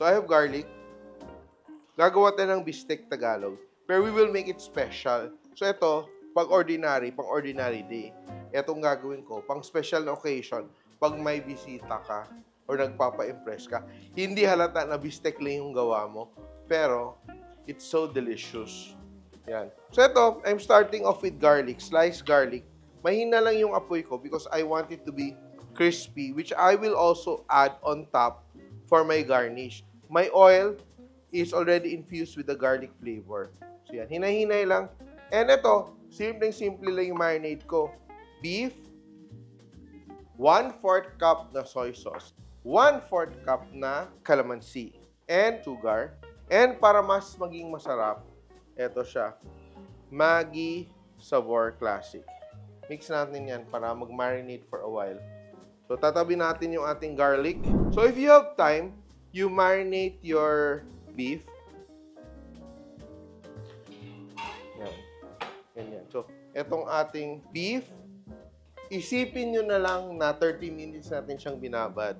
I have garlic. Gagawa tayo ng bistek Tagalog. Pero we will make it special. So ito, pang ordinary day. Itong gagawin ko, pang special na occasion, pag may bisita ka or nagpapa-impress ka, hindi halata na bistek lang yung gawa mo. Pero, it's so delicious. Yan. So ito, I'm starting off with garlic, sliced garlic. Mahina lang yung apoy ko because I want it to be crispy, which I will also add on top for my garnish. My oil is already infused with the garlic flavor. So yan, hinay-hinay lang. And ito, simple lang yung marinade ko. Beef, 1/4 cup na soy sauce, 1/4 cup na calamansi, and sugar. And para mas maging masarap, ito siya, Maggi Sabor Classic. Mix natin yan para mag-marinate for a while. So, tatabi natin yung ating garlic. So, if you have time, you marinate your beef. Yan. Ganyan. So, etong ating beef, isipin nyo na lang na 30 minutes natin siyang binabad.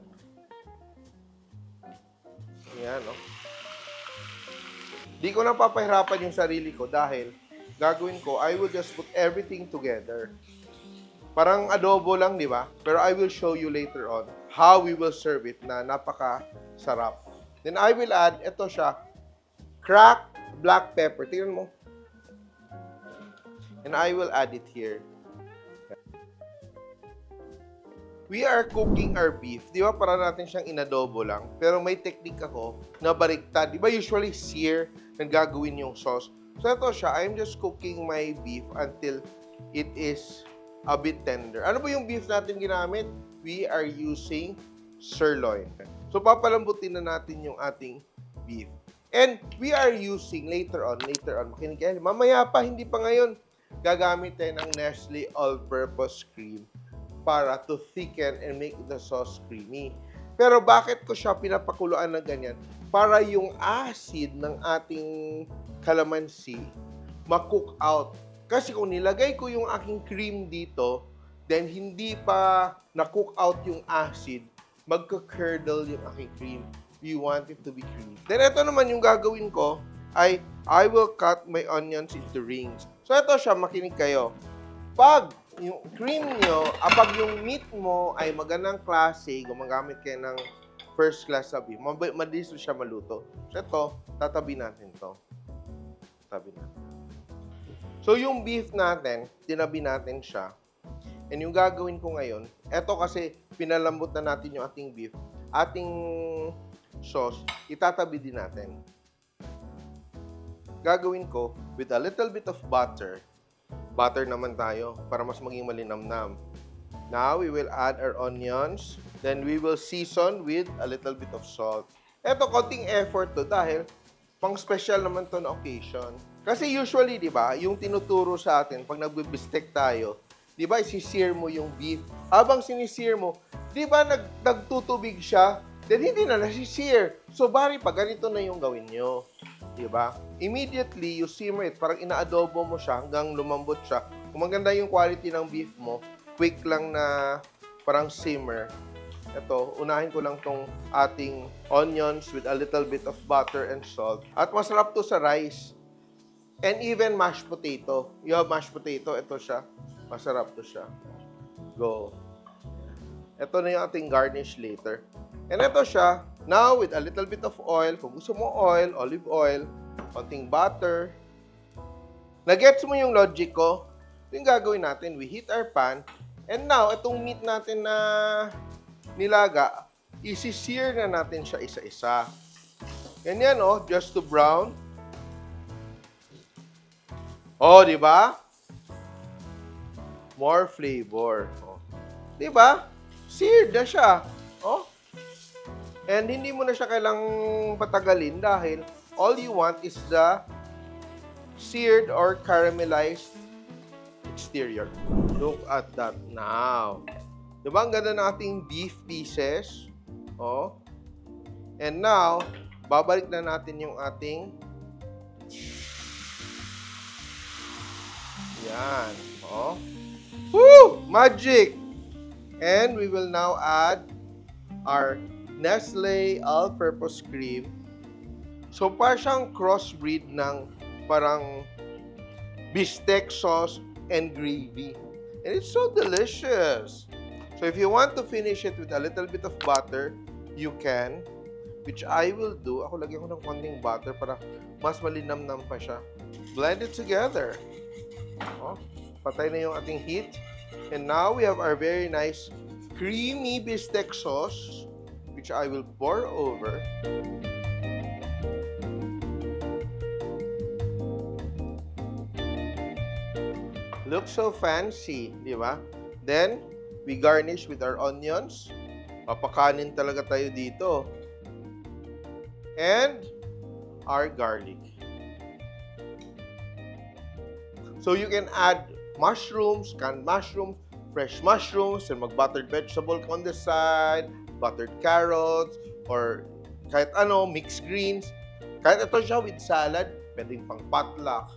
Yan, no? Di ko na papahirapan yung sarili ko dahil gagawin ko, I will just put everything together. Parang adobo lang, di ba? Pero I will show you later on how we will serve it na napaka-sarap. Then I will add, ito siya, cracked black pepper. Tingnan mo. And I will add it here. We are cooking our beef. Di ba, para natin siyang inadobo lang. Pero may technique ako na baliktad. Di ba, usually sear na gagawin yung sauce. So, ito siya. I'm just cooking my beef until it is a bit tender. Ano ba yung beef natin ginamit? We are using sirloin. So, papalambutin na natin yung ating beef. And we are using later on, makinig kayo. Mamaya pa, hindi pa ngayon, gagamit tayo ng Nestle All-Purpose Cream para to thicken and make the sauce creamy. Pero bakit ko siya pinapakuluan na ganyan? Para yung acid ng ating calamansi ma-cook out. Kasi kung nilagay ko yung aking cream dito, then hindi pa na-cook out yung acid, magka-curdle yung aking cream. We want it to be creamy. Then ito naman yung gagawin ko ay I will cut my onions into rings. So ito siya, makinig kayo. Pag yung cream nyo, pag yung meat mo ay magandang klase, gumagamit kayo ng first class na beef, mabilis siya maluto. So ito, tatabi natin to. Tatabi natin. So yung beef natin, tinabi natin siya. And yung gagawin ko ngayon, ito kasi pinalambot na natin yung ating beef, ating sauce, itatabi din natin. Gagawin ko with a little bit of butter. Butter naman tayo para mas maging malinamnam. Now, we will add our onions. Then, we will season with a little bit of salt. Ito, konting effort to dahil pang special naman to na occasion. Kasi usually, di ba, yung tinuturo sa atin pag nagbe-bistek tayo, di ba, isi-sear mo yung beef. Habang sinisiar mo, di ba, nagtutubig siya, then hindi na nasi-sear. So, bari pa, ganito na yung gawin nyo. Di ba? Immediately, you simmer it. Parang ina-adobo mo siya hanggang lumambot siya. Kung maganda yung quality ng beef mo, quick lang na parang simmer. Ito, unahin ko lang tong ating onions with a little bit of butter and salt. At masarap to sa rice. And even mashed potato. You have mashed potato, ito siya. Masarap to siya. Go. Ito na yung ating garnish later. And ito siya. Now, with a little bit of oil. Kung gusto mo oil, olive oil, konting butter. Nagets mo yung logic ko? Ito yung gagawin natin. We heat our pan. And now, itong meat natin na nilaga, isi-sear na natin siya isa-isa. Ganyan, oh. Just to brown. Oh, di ba? More flavor. Oh. Di ba? Seared na siya. Oh. And hindi mo na siya kailangang patagalin dahil all you want is the seared or caramelized exterior. Look at that now. Diba ang ganda ng ating beef pieces? Oh. And now, babalik na natin yung ating yan. Oh. Woo! Magic! And we will now add our Nestle All-Purpose Cream. So, parang siyang crossbreed ng parang bistec sauce and gravy. And it's so delicious. So, if you want to finish it with a little bit of butter, you can. Which I will do. Ako lagyan ko ng konting butter para mas malinamnam pa siya. Blend it together. Oh, patay na yung ating heat. And now we have our very nice creamy bistec sauce, which I will pour over. Looks so fancy, di ba? Then, we garnish with our onions. Papakanin talaga tayo dito. And our garlic. So you can add mushrooms, canned mushrooms, fresh mushrooms, and mag-buttered vegetable on the side, buttered carrots, or kahit ano, mixed greens. Kahit ito siya with salad, pwedeng pang potluck,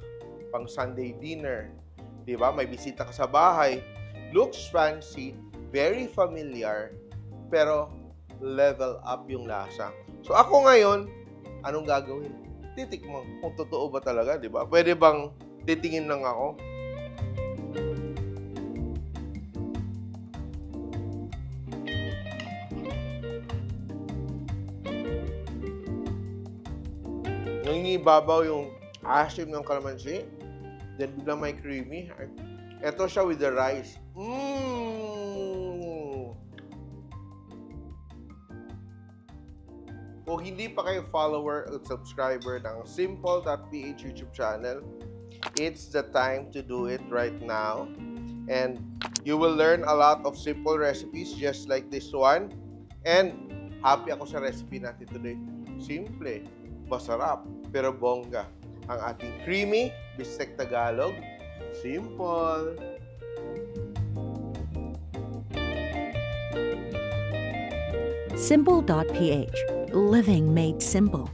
pang Sunday dinner. Diba? May bisita ka sa bahay. Looks fancy, very familiar, pero level up yung lasa. So ako ngayon, anong gagawin? Titikman kung totoo ba talaga, di ba? Pwede bang titingin lang ako? Nangingibabaw yung asim ng kalamansi, then biglang may creamy. Ito siya with the rice. Kung hindi pa kayo follower at subscriber ng Simple.ph YouTube channel, it's the time to do it right now. And you will learn a lot of simple recipes just like this one. And happy ako sa recipe natin today. Simple, masarap, pero bongga. Ang ating creamy bistec Tagalog. Simple. Simple.ph. Living made simple.